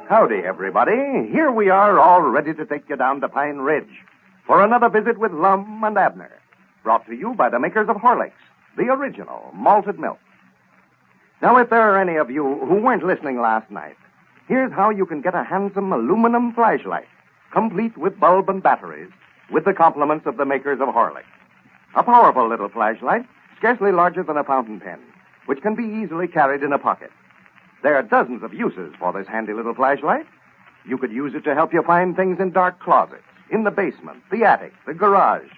Howdy, everybody. Here we are, all ready to take you down to Pine Ridge for another visit with Lum and Abner, brought to you by the makers of Horlicks, the original malted milk. Now, if there are any of you who weren't listening last night, here's how you can get a handsome aluminum flashlight, complete with bulb and batteries, with the compliments of the makers of Horlicks. A powerful little flashlight, scarcely larger than a fountain pen, which can be easily carried in a pocket. There are dozens of uses for this handy little flashlight. You could use it to help you find things in dark closets, in the basement, the attic, the garage.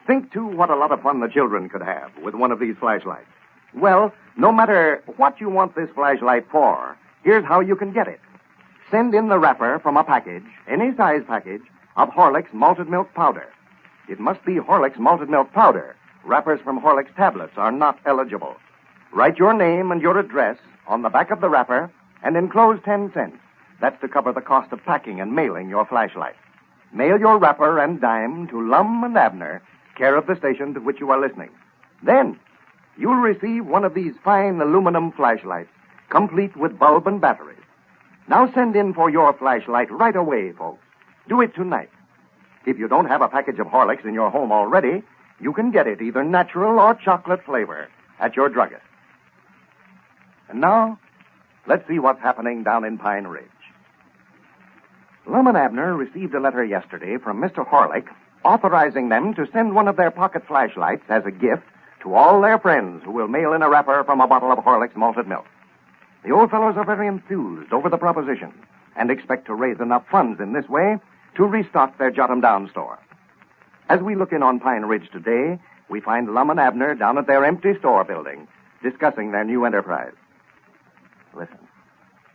Think, too, what a lot of fun the children could have with one of these flashlights. Well, no matter what you want this flashlight for, here's how you can get it. Send in the wrapper from a package, any size package, of Horlicks malted milk powder. It must be Horlicks malted milk powder. Wrappers from Horlicks tablets are not eligible. Write your name and your address on the back of the wrapper and enclose 10 cents. That's to cover the cost of packing and mailing your flashlight. Mail your wrapper and dime to Lum and Abner, care of the station to which you are listening. Then, you'll receive one of these fine aluminum flashlights, complete with bulb and batteries. Now send in for your flashlight right away, folks. Do it tonight. If you don't have a package of Horlicks in your home already, you can get it either natural or chocolate flavor at your druggist. And now, let's see what's happening down in Pine Ridge. Lum and Abner received a letter yesterday from Mr. Horlick authorizing them to send one of their pocket flashlights as a gift to all their friends who will mail in a wrapper from a bottle of Horlick's malted milk. The old fellows are very enthused over the proposition and expect to raise enough funds in this way to restock their Jot 'em Down store. As we look in on Pine Ridge today, we find Lum and Abner down at their empty store building, discussing their new enterprise. Listen.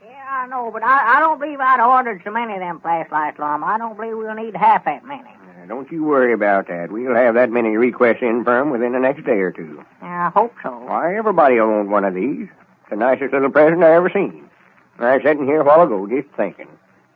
Yeah, I know, but I don't believe I'd ordered so many of them flashlights, Lum. I don't believe we'll need half that many. Don't you worry about that. We'll have that many requests in for 'em within the next day or two. Yeah, I hope so. Why, everybody will want one of these. It's the nicest little present I ever seen. I was sitting here a while ago just thinking.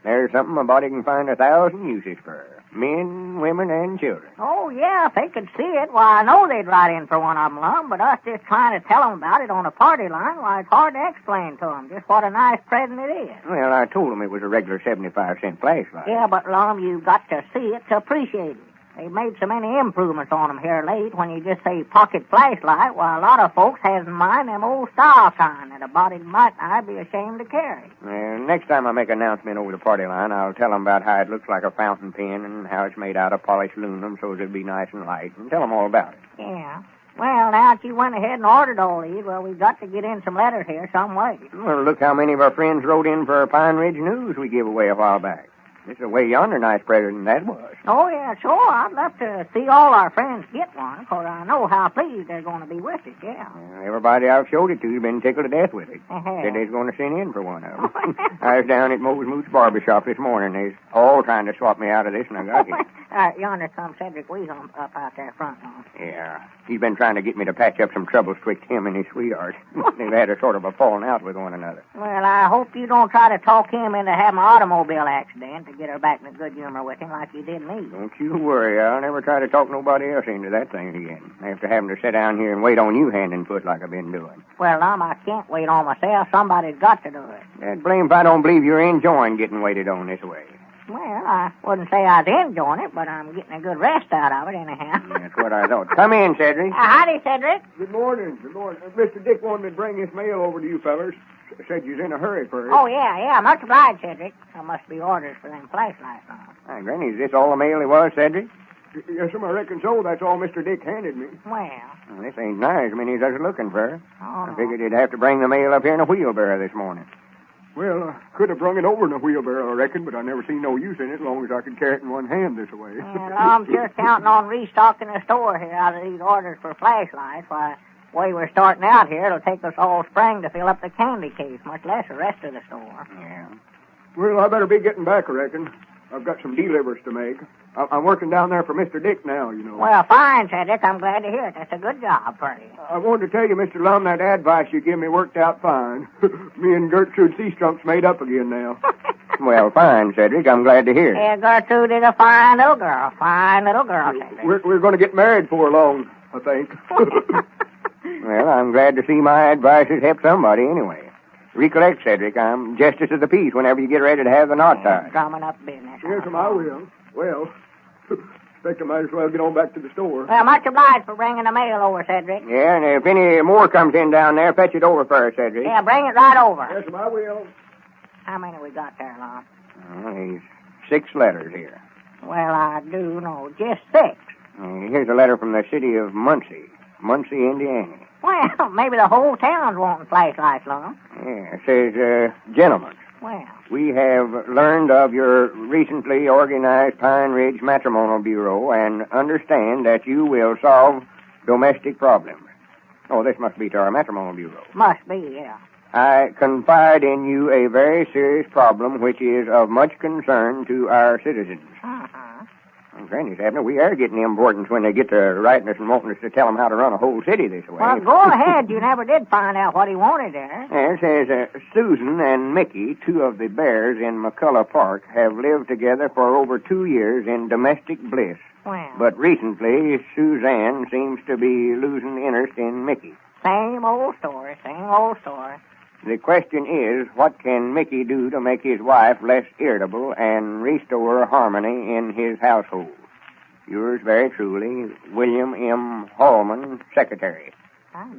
There's something a body can find 1,000 uses for. Men, women, and children. Oh, yeah, if they could see it, why, I know they'd write in for one of them, Lum, but us just trying to tell them about it on a party line, why, it's hard to explain to them just what a nice present it is. Well, I told them it was a regular 75-cent flashlight. Yeah, but, Lum, you've got to see it to appreciate it. They've made so many improvements on them here late. When you just say pocket flashlight, why, a lot of folks has in mind them old style kind that a body might not be ashamed to carry. Next time I make an announcement over the party line, I'll tell them about how it looks like a fountain pen and how it's made out of polished aluminum so it'll be nice and light, and tell them all about it. Yeah. Well, now that you went ahead and ordered all these, well, we've got to get in some letters here some way. Well, look how many of our friends wrote in for Pine Ridge News we gave away a while back. This is a way yonder nice present that was. Oh, yeah, sure. I'd love to see all our friends get one, because I know how pleased they're going to be with it, yeah. Everybody I've showed it to has been tickled to death with it. Uh-huh. Said they's going to send in for one of them. I was down at Moe's Moots Barber Shop this morning. They's all trying to swap me out of this, and I got it. Yonder comes Cedric Weasel up out there front now. Yeah. He's been trying to get me to patch up some troubles twixt him and his sweetheart. They've had a sort of a falling out with one another. Well, I hope you don't try to talk him into having an automobile accident to get her back in a good humor with him like you did me. Don't you worry. I'll never try to talk nobody else into that thing again. After having to sit down here and wait on you hand and foot like I've been doing. Well, Lum, I can't wait on myself. Somebody's got to do it. That blame if I don't believe you're enjoying getting waited on this way. Well, I wouldn't say I was enjoying it, but I'm getting a good rest out of it anyhow. That's what I thought. Come in, Cedric. Howdy, Cedric. Good morning. Good morning. Mr. Dick wanted me to bring this mail over to you fellers. Said you's in a hurry for it. Oh, yeah. Much obliged, Cedric. There must be orders for them flashlights now. Hi, Granny, is this all the mail there was, Cedric? Yes, sir, I reckon so. That's all Mr. Dick handed me. Well, This ain't nice. Many as I was looking for. Oh, I figured you'd have to bring the mail up here in a wheelbarrow this morning. Well, I could have brung it over in a wheelbarrow, I reckon, but I never seen no use in it as long as I could carry it in one hand this way. well, I'm sure counting on restocking the store here out of these orders for flashlights. Why, the way we're starting out here, it'll take us all spring to fill up the candy case, much less the rest of the store. Yeah. Well, I better be getting back, I reckon. I've got some delivers to make. I'm working down there for Mr. Dick now, you know. Well, fine, Cedric. I'm glad to hear it. That's a good job for you. I wanted to tell you, Mr. Lum, that advice you give me worked out fine. Me and Gertrude Seastrump's made up again now. Well, fine, Cedric. I'm glad to hear it. Yeah, Gertrude is a fine little girl. Fine little girl, Cedric. We're going to get married before long, I think. Well, I'm glad to see my advice has helped somebody anyway. Recollect, Cedric, I'm justice of the peace whenever you get ready to have the knot tied. Drumming up business. Yes, I will. Well, expect I might as well get on back to the store. Well, much obliged for bringing the mail over, Cedric. Yeah, and if any more comes in down there, fetch it over for us, Cedric. Yeah, bring it right over. Yes, I will. How many we got there, Lum? Well, there's 6 letters here. Well, I do know. Just 6. Here's a letter from the city of Muncie, Indiana. Well, maybe the whole town's wanting flashlights, Lum. Yeah, it says, gentlemen, Well, we have learned of your recently organized Pine Ridge Matrimonial Bureau and understand that you will solve domestic problems. Oh, this must be to our Matrimonial Bureau. must be, yeah. I confide in you a very serious problem which is of much concern to our citizens. Uh-huh. Granny's Abner, we are getting importance when they get to writing us and wanting us to tell them how to run a whole city this way. Well, go ahead. You never did find out what he wanted there. Yeah, it says, Susan and Mickey, 2 of the bears in McCullough Park, have lived together for over 2 years in domestic bliss. Well, But recently, Suzanne seems to be losing interest in Mickey. same old story, same old story. The question is, what can Mickey do to make his wife less irritable and restore harmony in his household? Yours very truly, William M. Hallman, Secretary.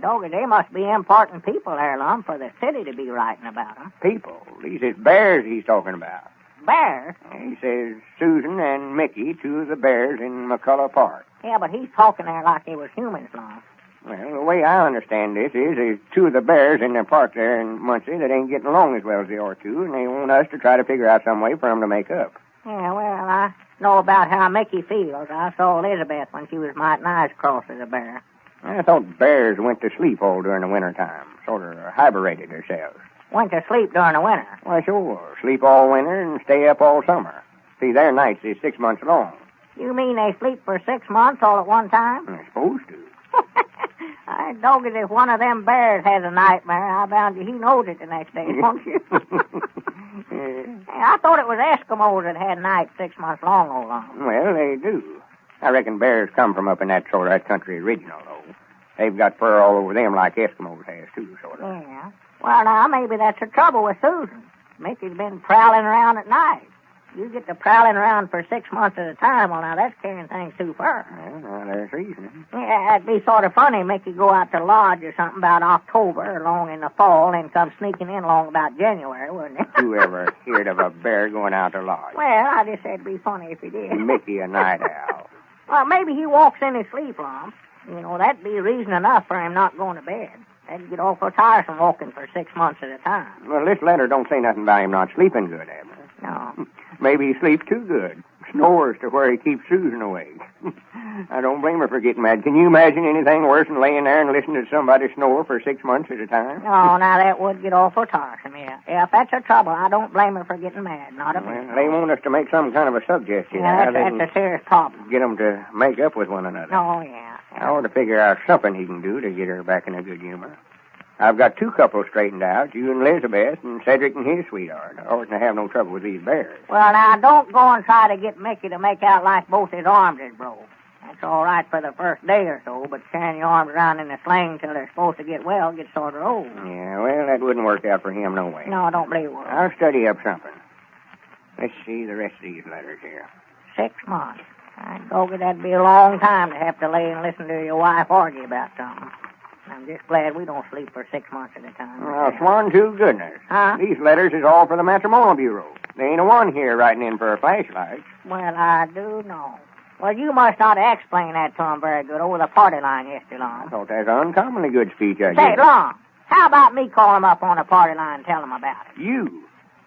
Doggy, they must be important people there, Lum, for the city to be writing about them. People. These is bears he's talking about. Bears? He says Susan and Mickey, 2 of the bears in McCullough Park. Yeah, but he's talking there like they was humans, Lum. Well, the way I understand this is there's 2 of the bears in the park there in Muncie that ain't getting along as well as they ought to, and they want us to try to figure out some way for them to make up. Yeah, well, I know about how Mickey feels. I saw Elizabeth when she was mighty nice cross as a bear. I thought bears went to sleep all during the wintertime, sort of hibernated themselves. Went to sleep during the winter. Why, sure. Sleep all winter and stay up all summer. See, their nights is 6 months long. You mean they sleep for 6 months all at one time? They're supposed to. I dog it if one of them bears has a nightmare. I bound you he knows it the next day, won't you? I thought it was Eskimos that had nights 6 months long, old long. Well, they do. I reckon bears come from up in that sort of that country original, though. They've got fur all over them like Eskimos has, too, sort of. Yeah. Well, now, maybe that's the trouble with Susan. Mickey's been prowling around at night. You get to prowling around for 6 months at a time, well, now, that's carrying things too far. Well, now, there's reason. Yeah, it'd be sort of funny, Mickey go out to lodge or something about October or long in the fall and come sneaking in long about January, wouldn't it? You ever heard of a bear going out to lodge? Well, I just said it'd be funny if he did. Mickey, a night owl. Well, maybe he walks in his sleep, Lum. You know, that'd be reason enough for him not going to bed. That'd get awful tiresome walking for 6 months at a time. Well, this letter don't say nothing about him not sleeping good, Abner. No. Maybe he sleeps too good. Snores to where he keeps Susan awake. I don't blame her for getting mad. Can you imagine anything worse than laying there and listening to somebody snore for 6 months at a time? No, now that would get awful tiresome, yeah. Yeah, if that's the trouble, I don't blame her for getting mad. Not a bit. Well, they want us to make some kind of a suggestion. Yeah, that's a serious problem. Get them to make up with one another. Oh, yeah. I ought to figure out something he can do to get her back in a good humor. I've got 2 couples straightened out, you and Elizabeth, and Cedric and his sweetheart. I oughtn't to have no trouble with these bears. Well, now, don't go and try to get Mickey to make out like both his arms is broke. That's all right for the first day or so, but carrying your arms around in a sling till they're supposed to get well gets sort of old. Yeah, well, that wouldn't work out for him no way. No, I don't believe it will. I'll study up something. Let's see the rest of these letters here. 6 months. I dog it, that'd be a long time to have to lay and listen to your wife argue about something. I'm just glad we don't sleep for 6 months at a time. Well, sworn to goodness. Huh? These letters is all for the Matrimonial Bureau. There ain't a one here writing in for a flashlight. Well, I do know. Well, you must not have explained that to him very good over the party line yesterday, I Long. thought that's uncommonly good speech I Say, gave. Long, how about me calling him up on the party line and tell him about it? You?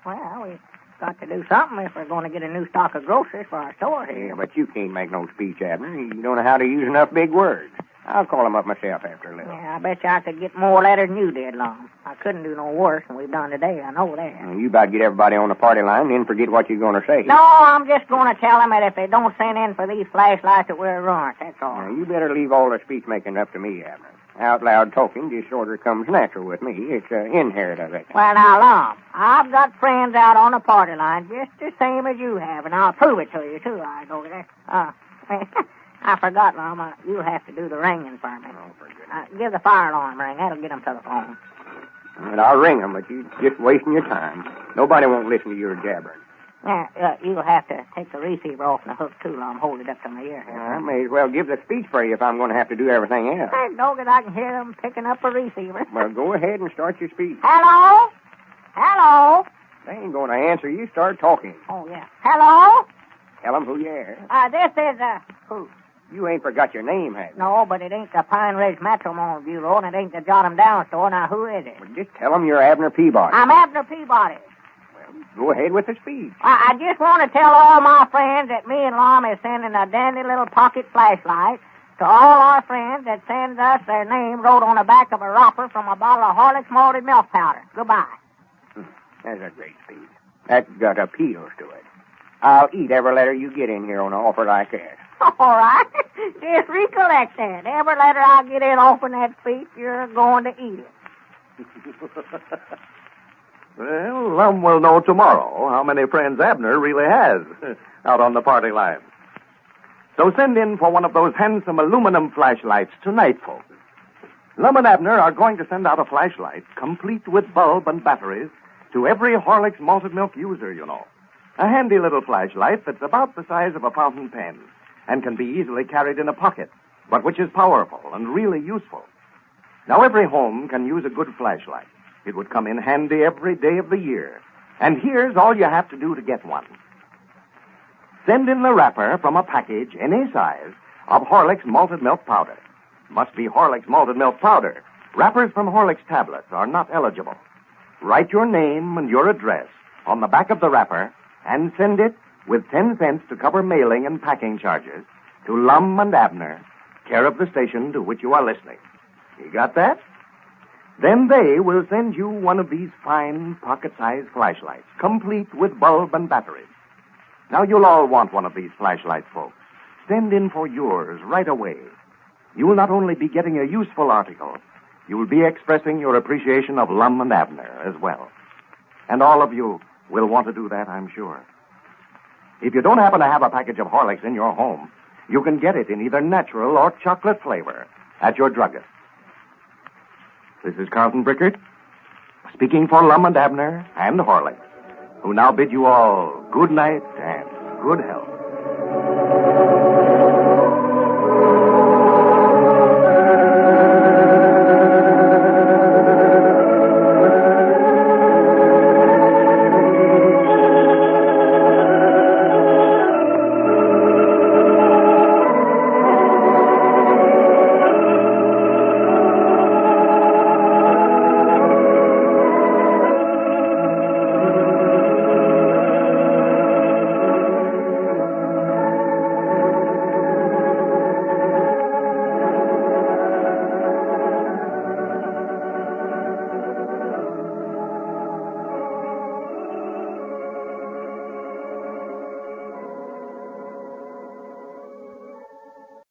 Well, we've got to do something if we're going to get a new stock of groceries for our store here. Yeah, but you can't make no speech, Abner. You don't know how to use enough big words. I'll call him up myself after a little. Yeah, I bet you I could get more letters than you did, Long. I couldn't do no worse than we've done today, I know that. Well, you about get everybody on the party line, then forget what you're going to say. No, I'm just going to tell them that if they don't send in for these flashlights that we're ruined, that's all. Now, you better leave all the speech-making up to me, Abner. Out loud talking just sort of comes natural with me. It's inherent, I reckon. Well, now, Long, I've got friends out on the party line just the same as you have, and I'll prove it to you, too. I go there. I forgot, Long. You'll have to do the ringing for me. Oh, for goodness. Give the fire alarm ring. That'll get them to the phone. And I'll ring 'em, but you're just wasting your time. Nobody won't listen to your jabbering. You'll have to take the receiver off the hook, too, Lum. Hold it up to my ear here. I may as well give the speech for you if I'm going to have to do everything else. Hey, dog, I can hear them picking up a receiver. Well, go ahead and start your speech. Hello? Hello? They ain't going to answer. You start talking. Oh, yeah. Hello? Tell 'em who you are. This is, who? You ain't forgot your name, have you? No, but it ain't the Pine Ridge Matrimonial Bureau, and it ain't the Jot'em Down store. Now, who is it? Well, just tell 'em you're Abner Peabody. I'm Abner Peabody. Go ahead with the speech. I just want to tell all my friends that me and Lum is sending a dandy little pocket flashlight to all our friends that sends us their name wrote on the back of a wrapper from a bottle of Horlicks malted milk powder. Goodbye. That's a great speech. That's got appeals to it. I'll eat every letter you get in here on an offer like that. All right. Just recollect that. Every letter I get in offering that speech, you're going to eat it. Well, Lum will know tomorrow how many friends Abner really has out on the party line. So send in for one of those handsome aluminum flashlights tonight, folks. Lum and Abner are going to send out a flashlight complete with bulb and batteries to every Horlicks malted milk user, you know. A handy little flashlight that's about the size of a fountain pen and can be easily carried in a pocket, but which is powerful and really useful. Now, every home can use a good flashlight. It would come in handy every day of the year. And here's all you have to do to get one. Send in the wrapper from a package, any size, of Horlicks malted milk powder. Must be Horlicks malted milk powder. Wrappers from Horlicks tablets are not eligible. Write your name and your address on the back of the wrapper and send it with 10 cents to cover mailing and packing charges to Lum and Abner, care of the station to which you are listening. You got that? Then they will send you one of these fine pocket-sized flashlights, complete with bulb and batteries. Now, you'll all want one of these flashlights, folks. Send in for yours right away. You'll not only be getting a useful article, you'll be expressing your appreciation of Lum and Abner as well. And all of you will want to do that, I'm sure. If you don't happen to have a package of Horlicks in your home, you can get it in either natural or chocolate flavor at your druggist. This is Carlton Brickert, speaking for Lum and Abner and Horlicks, who now bid you all good night and good health.